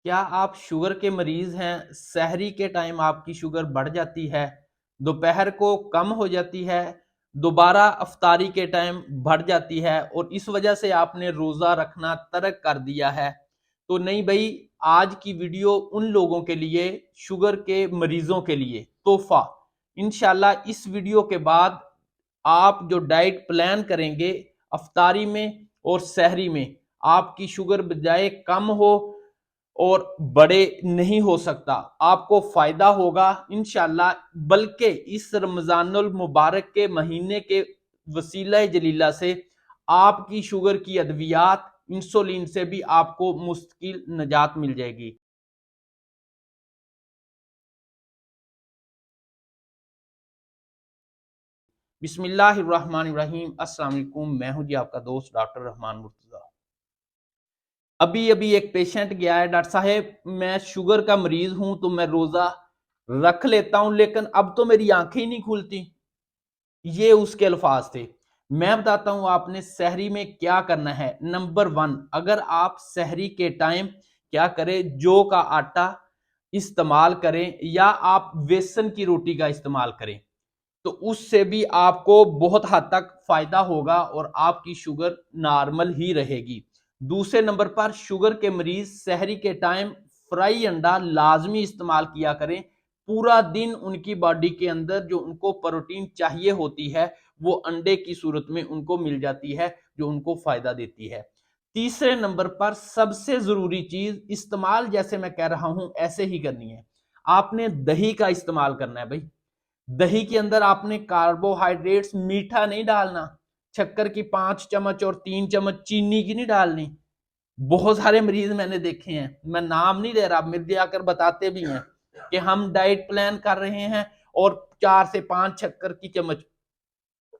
क्या आप शुगर के मरीज हैं? सहरी के टाइम आपकी शुगर बढ़ जाती है, दोपहर को कम हो जाती है, दोबारा अफ्तारी के टाइम बढ़ जाती है और इस वजह से आपने रोज़ा रखना तर्क कर दिया है। तो नहीं भाई, आज की वीडियो उन लोगों के लिए, शुगर के मरीजों के लिए तोहफा। इंशाल्लाह इस वीडियो के बाद आप जो डाइट प्लान करेंगे अफ्तारी में और सहरी में, आपकी शुगर बजाय कम हो और बड़े नहीं हो सकता, आपको फायदा होगा इंशाल्लाह। बल्कि इस रमजानुल मुबारक के महीने के वसीला जलीला से आपकी शुगर की अद्वियात, इंसुलिन से भी आपको मुस्तकिल निजात मिल जाएगी। बिस्मिल्लाहिर्रहमानिर्रहीम। अस्सलाम वालेकुम। मैं हूं जी आपका दोस्त डॉक्टर रहमान मुर्तजा। अभी अभी एक पेशेंट गया है, डॉक्टर साहब मैं शुगर का मरीज हूं तो मैं रोजा रख लेता हूं लेकिन अब तो मेरी आंखें ही नहीं खुलती। ये उसके अल्फाज थे। मैं बताता हूं आपने सहरी में क्या करना है। नंबर वन, अगर आप सहरी के टाइम क्या करें, जौ का आटा इस्तेमाल करें या आप बेसन की रोटी का इस्तेमाल करें, तो उससे भी आपको बहुत हद तक फायदा होगा और आपकी शुगर नॉर्मल ही रहेगी। दूसरे नंबर पर शुगर के मरीज सहरी के टाइम फ्राई अंडा लाजमी इस्तेमाल किया करें। पूरा दिन उनकी बॉडी के अंदर जो उनको प्रोटीन चाहिए होती है वो अंडे की सूरत में उनको मिल जाती है, जो उनको फायदा देती है। तीसरे नंबर पर सबसे जरूरी चीज इस्तेमाल, जैसे मैं कह रहा हूं ऐसे ही करनी है। आपने दही का इस्तेमाल करना है भाई। दही के अंदर आपने कार्बोहाइड्रेट्स, मीठा नहीं डालना। शक्कर की 5 चम्मच और 3 चम्मच चीनी की नहीं डालनी। बहुत सारे मरीज मैंने देखे हैं, मैं नाम नहीं दे रहा, मेरे आकर बताते भी हैं कि हम डाइट प्लान कर रहे हैं और 4 से 5 शक्कर की चम्मच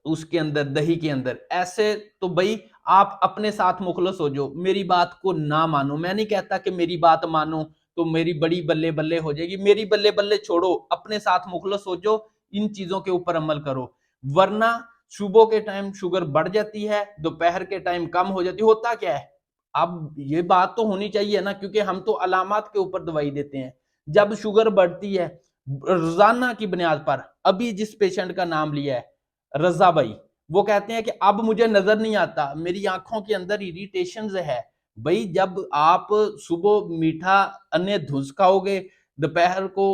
उसके अंदर, दही के अंदर। ऐसे तो भाई आप अपने साथ मुखलस हो जाओ, मेरी बात को ना मानो। मैं नहीं कहता कि मेरी बात मानो तो मेरी बड़ी बल्ले बल्ले हो जाएगी। मेरी बल्ले बल्ले छोड़ो, अपने साथ मुखलस हो जाओ, इन चीजों के ऊपर अमल करो। वरना सुबह के टाइम शुगर बढ़ जाती है, दोपहर के टाइम कम हो जाती है। होता क्या है, अब ये बात तो होनी चाहिए ना, क्योंकि हम तो अलामत के ऊपर दवाई देते हैं। जब शुगर बढ़ती है रोजाना की बुनियाद पर, अभी जिस पेशेंट का नाम लिया है रजा भाई, वो कहते हैं कि अब मुझे नजर नहीं आता, मेरी आंखों के अंदर इरिटेशन है। भाई जब आप सुबह मीठा अन्य धुंस खाओगे, दोपहर को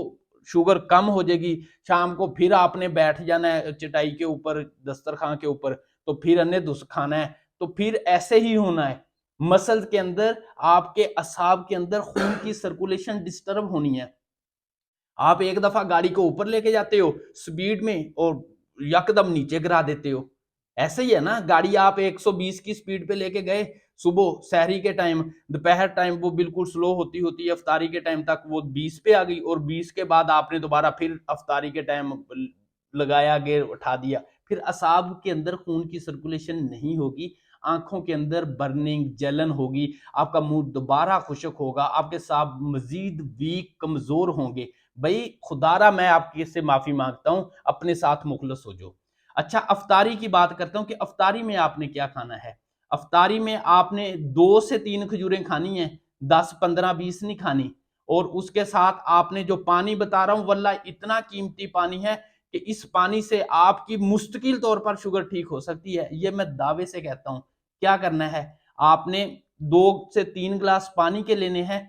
शुगर कम हो जाएगी, शाम को फिर आपने बैठ जाना है चटाई के ऊपर, दस्तरखान के ऊपर, तो फिर अन्य धुंस खाना है, तो फिर ऐसे ही होना है। मसल के अंदर, आपके असाब के अंदर खून की सर्कुलेशन डिस्टर्ब होनी है। आप एक दफा गाड़ी को ऊपर लेके जाते हो स्पीड में और यकदम नीचे गिरा देते हो। ऐसे ही है ना, गाड़ी आप 120 की स्पीड पे लेके गए सुबह सहरी के टाइम, दोपहर टाइम वो बिल्कुल स्लो होती होती है, अफ्तारी के टाइम तक वो 20 पे आ गई और 20 के बाद आपने दोबारा फिर अफ्तारी के टाइम लगाया, गेयर उठा दिया, फिर असाब के अंदर खून की सर्कुलेशन नहीं होगी, आंखों के अंदर बर्निंग, जलन होगी, आपका मुंह दोबारा खुश्क होगा, आपके साथ मजीद वीक, कमजोर होंगे। भाई खुदारा मैं आपके से माफी मांगता हूं, अपने साथ मुखलस हो जाओ। अच्छा, अफ्तारी की बात करता हूं कि अफ्तारी में आपने क्या खाना है। अफ्तारी में आपने 2 से 3 खजूरें खानी है, 10, 15, 20 नहीं खानी। और उसके साथ आपने जो पानी बता रहा हूं, वल्ला इतना कीमती पानी है कि इस पानी से आपकी मुस्तकिल तौर पर शुगर ठीक हो सकती है, ये मैं दावे से कहता हूं। क्या करना है, आपने 2 से 3 गिलास पानी के लेने हैं,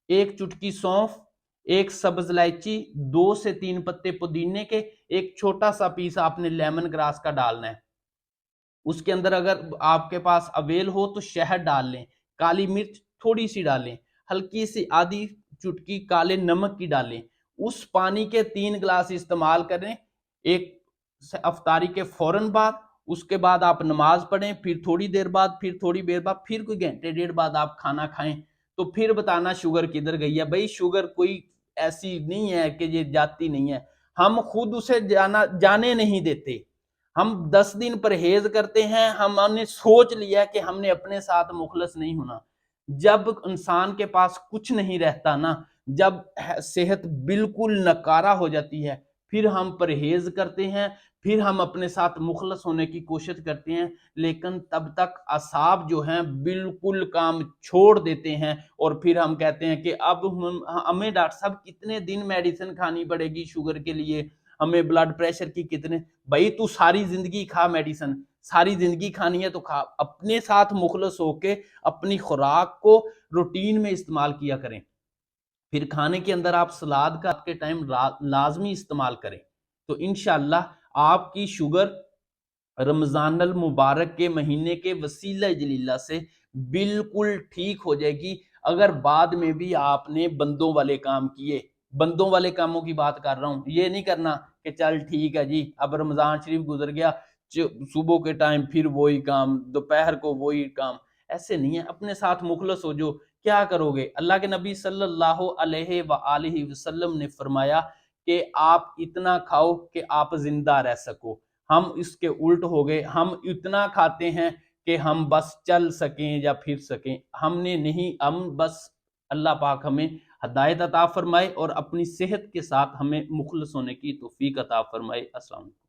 एक चुटकी सौंफ, एक सब्ज इलायची, 2 से 3 पत्ते पुदीने के, एक छोटा सा पीस आपने लेमन ग्रास का डालना है। उसके अंदर अगर आपके पास अवेल हो तो शहद डाल लें, काली मिर्च थोड़ी सी डालें, हल्की सी आधी चुटकी काले नमक की डालें। उस पानी के 3 गिलास इस्तेमाल करें एक अफ्तारी के फौरन बाद। उसके बाद आप नमाज पढ़ें, फिर थोड़ी देर बाद, फिर थोड़ी देर बाद, फिर कोई घंटे डेढ़ बाद आप खाना खाएं, तो फिर बताना शुगर किधर गई है। भाई शुगर कोई ऐसी नहीं है कि ये जाती नहीं है, हम खुद उसे जाने नहीं देते। हम 10 दिन परहेज करते हैं, हमने सोच लिया कि हमने अपने साथ मुखलस नहीं होना। जब इंसान के पास कुछ नहीं रहता ना, जब सेहत बिल्कुल नकारा हो जाती है, پھر ہم پرہیز کرتے ہیں، پھر ہم اپنے ساتھ مخلص ہونے کی کوشش کرتے ہیں، لیکن تب تک اعصاب جو ہیں بالکل کام چھوڑ دیتے ہیں، اور پھر ہم کہتے ہیں کہ اب ہمیں ڈاکٹر صاحب کتنے دن میڈیسن کھانی پڑے گی شوگر کے لیے، ہمیں بلڈ پریشر کی کتنے. بھائی تو ساری زندگی کھا میڈیسن، ساری زندگی کھانی ہے تو کھا. اپنے ساتھ مخلص ہو کے اپنی خوراک کو روٹین میں استعمال کیا کریں. پھر کھانے کے اندر آپ سلاد کا آپ کے ٹائم لازمی استعمال کریں، تو انشاءاللہ آپ کی شوگر رمضان المبارک کے مہینے کے وسیلہ جلیلہ سے بالکل ٹھیک ہو جائے گی. اگر بعد میں بھی آپ نے بندوں والے کام کیے، بندوں والے کاموں کی بات کر رہا ہوں، یہ نہیں کرنا کہ چل ٹھیک ہے جی اب رمضان شریف گزر گیا، صبح کے ٹائم پھر وہی کام، دوپہر کو وہی کام. ایسے نہیں ہے. اپنے ساتھ مخلص ہو. جو کیا کرو گے؟ اللہ کے نبی صلی اللہ علیہ وآلہ وسلم نے فرمایا کہ آپ اتنا کھاؤ کہ آپ زندہ رہ سکو. ہم اس کے الٹ ہو گئے، ہم اتنا کھاتے ہیں کہ ہم بس چل سکیں یا پھر سکیں. ہم نے نہیں، ہم بس اللہ پاک ہمیں ہدایت عطا فرمائے اور اپنی صحت کے ساتھ ہمیں مخلص ہونے کی توفیق عطا فرمائے. السلام علیکم.